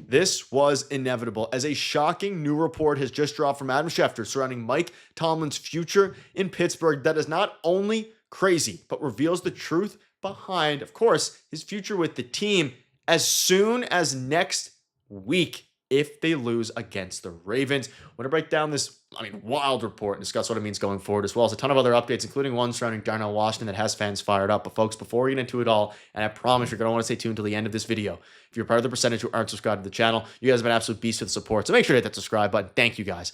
this was inevitable, as a shocking new report has just dropped from Adam Schefter surrounding Mike Tomlin's future in Pittsburgh that is not only crazy, but reveals the truth behind, of course, his future with the team as soon as next week if they lose against the Ravens. We're going to break down this, wild report and discuss what it means going forward, as well as a ton of other updates, including one surrounding Darnell Washington that has fans fired up. But folks, before we get into it all, and I promise you're going to want to stay tuned until the end of this video, if you're part of the percentage who aren't subscribed to the channel, you guys have been absolute beasts with the support. So make sure to hit that subscribe button. Thank you guys.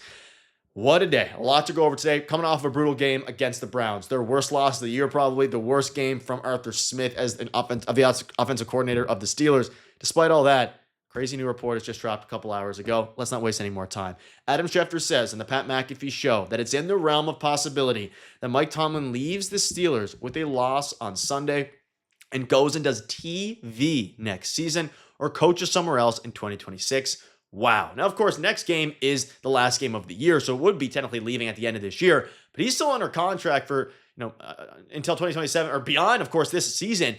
What a day. A lot to go over today. Coming off a brutal game against the Browns. Their worst loss of the year, probably the worst game from Arthur Smith as the offensive coordinator of the Steelers. Despite all that, crazy new report has just dropped a couple hours ago. Let's not waste any more time. Adam Schefter says in the Pat McAfee show that it's in the realm of possibility that Mike Tomlin leaves the Steelers with a loss on Sunday and goes and does TV next season or coaches somewhere else in 2026. Wow. Now, of course, next game is the last game of the year, so it would be technically leaving at the end of this year, but he's still under contract for, until 2027 or beyond, of course, this season.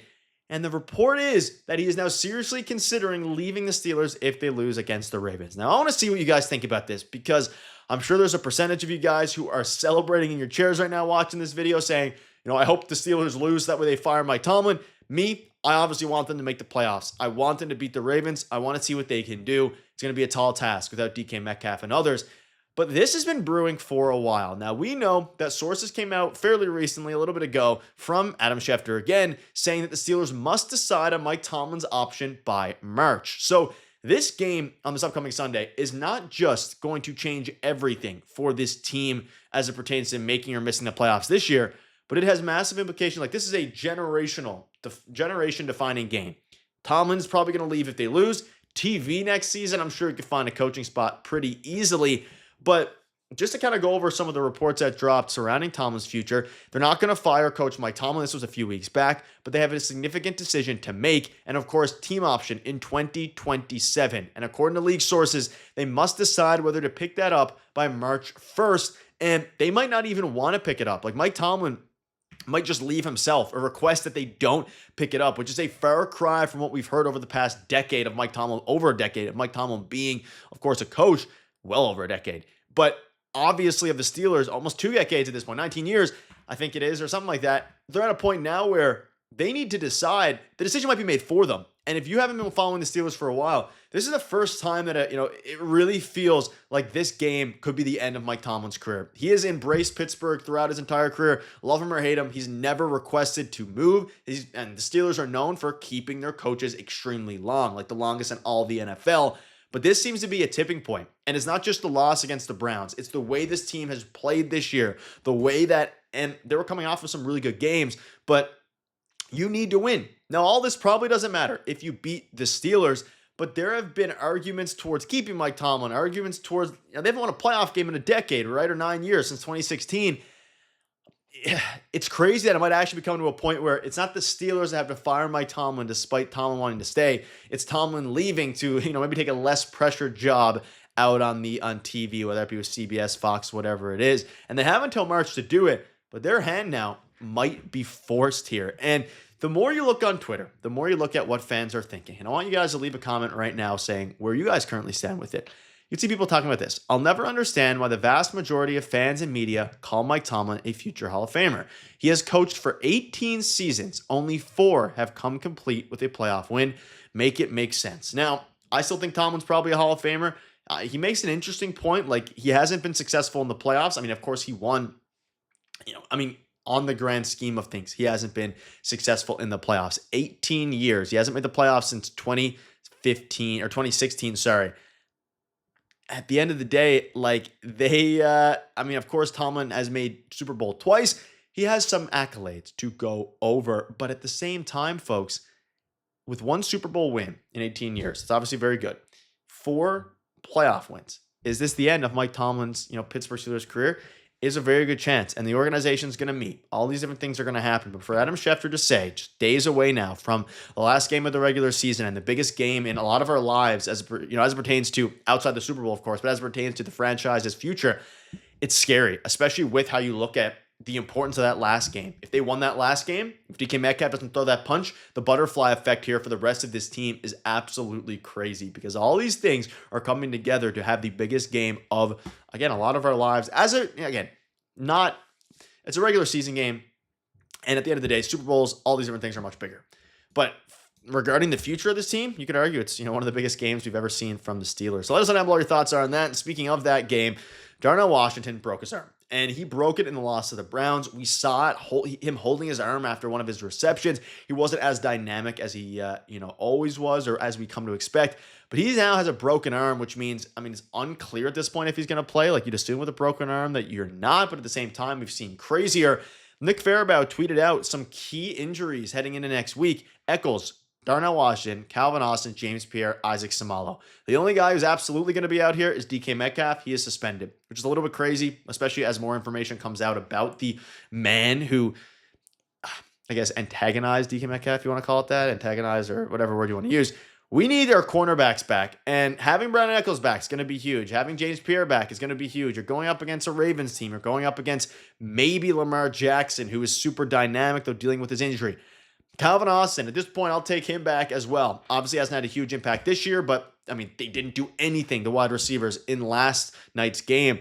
And the report is that he is now seriously considering leaving the Steelers if they lose against the Ravens. Now, I want to see what you guys think about this, because I'm sure there's a percentage of you guys who are celebrating in your chairs right now watching this video saying, I hope the Steelers lose, that way they fire Mike Tomlin. Me, I obviously want them to make the playoffs. I want them to beat the Ravens. I want to see what they can do. It's going to be a tall task without DK Metcalf and others. But this has been brewing for a while. Now, we know that sources came out fairly recently, a little bit ago, from Adam Schefter again, saying that the Steelers must decide on Mike Tomlin's option by March. So this game on this upcoming Sunday is not just going to change everything for this team as it pertains to making or missing the playoffs this year, but it has massive implications. Like, this is a generation-defining game. Tomlin's probably going to leave if they lose. TV next season, I'm sure he could find a coaching spot pretty easily. But just to kind of go over some of the reports that dropped surrounding Tomlin's future, they're not going to fire Coach Mike Tomlin. This was a few weeks back, but they have a significant decision to make. And of course, team option in 2027. And according to league sources, they must decide whether to pick that up by March 1st. And they might not even want to pick it up. Like, Mike Tomlin might just leave himself or request that they don't pick it up, which is a far cry from what we've heard over the past decade of Mike Tomlin, over a decade of Mike Tomlin being, of course, a coach, well over a decade. But obviously of the Steelers, almost 2 decades at this point, 19 years, I think it is, or something like that. They're at a point now where they need to decide. The decision might be made for them. And if you haven't been following the Steelers for a while, this is the first time that it really feels like this game could be the end of Mike Tomlin's career. He has embraced Pittsburgh throughout his entire career. Love him or hate him, he's never requested to move. And the Steelers are known for keeping their coaches extremely long, like the longest in all the NFL. But this seems to be a tipping point. And it's not just the loss against the Browns. It's the way this team has played this year. The way that, and they were coming off of some really good games, but you need to win. Now, all this probably doesn't matter if you beat the Steelers, but there have been arguments towards keeping Mike Tomlin, arguments towards, they haven't won a playoff game in a decade, right? Or 9 years, since 2016. It's crazy that it might actually be coming to a point where it's not the Steelers that have to fire Mike Tomlin despite Tomlin wanting to stay. It's Tomlin leaving to, maybe take a less pressured job out on TV, whether it be with CBS, Fox, whatever it is. And they have until March to do it, but their hand now might be forced here. And the more you look on Twitter, the more you look at what fans are thinking. And I want you guys to leave a comment right now saying where you guys currently stand with it. You'd see people talking about this. I'll never understand why the vast majority of fans and media call Mike Tomlin a future Hall of Famer. He has coached for 18 seasons. Only 4 have come complete with a playoff win. Make it make sense. Now, I still think Tomlin's probably a Hall of Famer. He makes an interesting point. Like, he hasn't been successful in the playoffs. Of course, he won. On the grand scheme of things, he hasn't been successful in the playoffs. 18 years. He hasn't made the playoffs since 2016, sorry. At the end of the day, of course, Tomlin has made Super Bowl twice. He has some accolades to go over. But at the same time, folks, with 1 Super Bowl win in 18 years, it's obviously very good. 4 playoff wins. Is this the end of Mike Tomlin's, Pittsburgh Steelers career? Is a very good chance, and the organization's going to meet. All these different things are going to happen, but for Adam Schefter to say, just days away now from the last game of the regular season and the biggest game in a lot of our lives, as it pertains to outside the Super Bowl, of course, but as it pertains to the franchise's future, it's scary, especially with how you look at the importance of that last game. If they won that last game, if DK Metcalf doesn't throw that punch, the butterfly effect here for the rest of this team is absolutely crazy because all these things are coming together to have the biggest game of, again, a lot of our lives. It's a regular season game. And at the end of the day, Super Bowls, all these different things are much bigger. But regarding the future of this team, you could argue it's one of the biggest games we've ever seen from the Steelers. So let us know what your thoughts are on that. And speaking of that game, Darnell Washington broke his arm. And he broke it in the loss to the Browns. We saw it, him holding his arm after one of his receptions. He wasn't as dynamic as he always was, or as we come to expect. But he now has a broken arm, which means, it's unclear at this point if he's going to play. Like, you'd assume with a broken arm that you're not. But at the same time, we've seen crazier. Nick Farabaugh tweeted out some key injuries heading into next week. Eccles, Darnell Washington, Calvin Austin, James Pierre, Isaac Samalo. The only guy who's absolutely going to be out here is DK Metcalf. He is suspended, which is a little bit crazy, especially as more information comes out about the man who, I guess, antagonized DK Metcalf, if you want to call it that, antagonized or whatever word you want to use. We need our cornerbacks back, and having Brandon Eccles back is going to be huge. Having James Pierre back is going to be huge. You're going up against a Ravens team. You're going up against maybe Lamar Jackson, who is super dynamic, though dealing with his injury. Calvin Austin, at this point, I'll take him back as well. Obviously, hasn't had a huge impact this year, but, they didn't do anything, the wide receivers, in last night's game.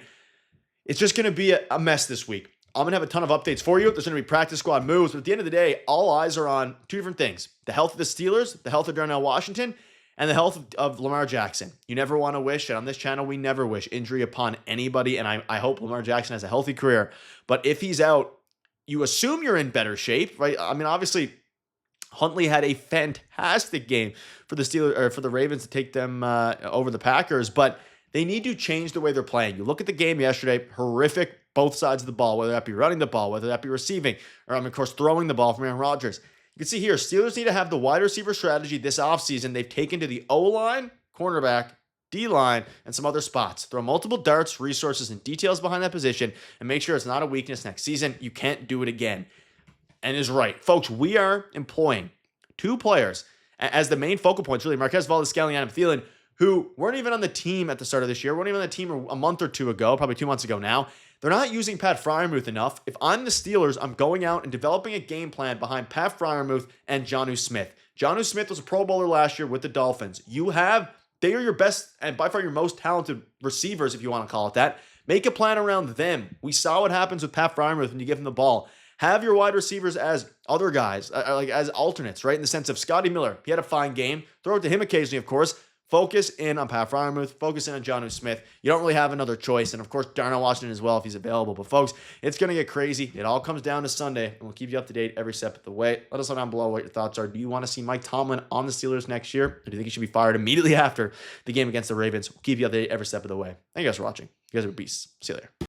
It's just going to be a mess this week. I'm going to have a ton of updates for you. There's going to be practice squad moves, but at the end of the day, all eyes are on two different things. The health of the Steelers, the health of Darnell Washington, and the health of Lamar Jackson. You never want to wish, and on this channel, we never wish injury upon anybody, and I hope Lamar Jackson has a healthy career. But if he's out, you assume you're in better shape, right? Obviously, Huntley had a fantastic game for the Steelers, or for the Ravens to take them over the Packers, but they need to change the way they're playing. You look at the game yesterday, horrific both sides of the ball, whether that be running the ball, whether that be receiving, or of course throwing the ball from Aaron Rodgers. You can see here, Steelers need to have the wide receiver strategy this offseason they've taken to the O-line, cornerback, D-line, and some other spots. Throw multiple darts, resources, and details behind that position, and make sure it's not a weakness next season. You can't do it again. And is right. Folks, we are employing two players as the main focal points, really, Marquez Valdes-Scantling and Adam Thielen, who weren't even on the team at the start of this year, weren't even on the team a month or two ago, probably 2 months ago now. They're not using Pat Freiermuth enough. If I'm the Steelers, I'm going out and developing a game plan behind Pat Freiermuth and Jonnu Smith. Jonnu Smith was a Pro Bowler last year with the Dolphins. They are your best and by far your most talented receivers, if you want to call it that. Make a plan around them. We saw what happens with Pat Freiermuth when you give him the ball. Have your wide receivers as other guys, like as alternates, right? In the sense of Scotty Miller. He had a fine game. Throw it to him occasionally, of course. Focus in on Pat Freiermuth. Focus in on Jonnu Smith. You don't really have another choice. And, of course, Darnell Washington as well if he's available. But, folks, it's going to get crazy. It all comes down to Sunday, and we'll keep you up to date every step of the way. Let us know down below what your thoughts are. Do you want to see Mike Tomlin on the Steelers next year? Or do you think he should be fired immediately after the game against the Ravens? We'll keep you up to date every step of the way. Thank you guys for watching. You guys are beasts. See you later.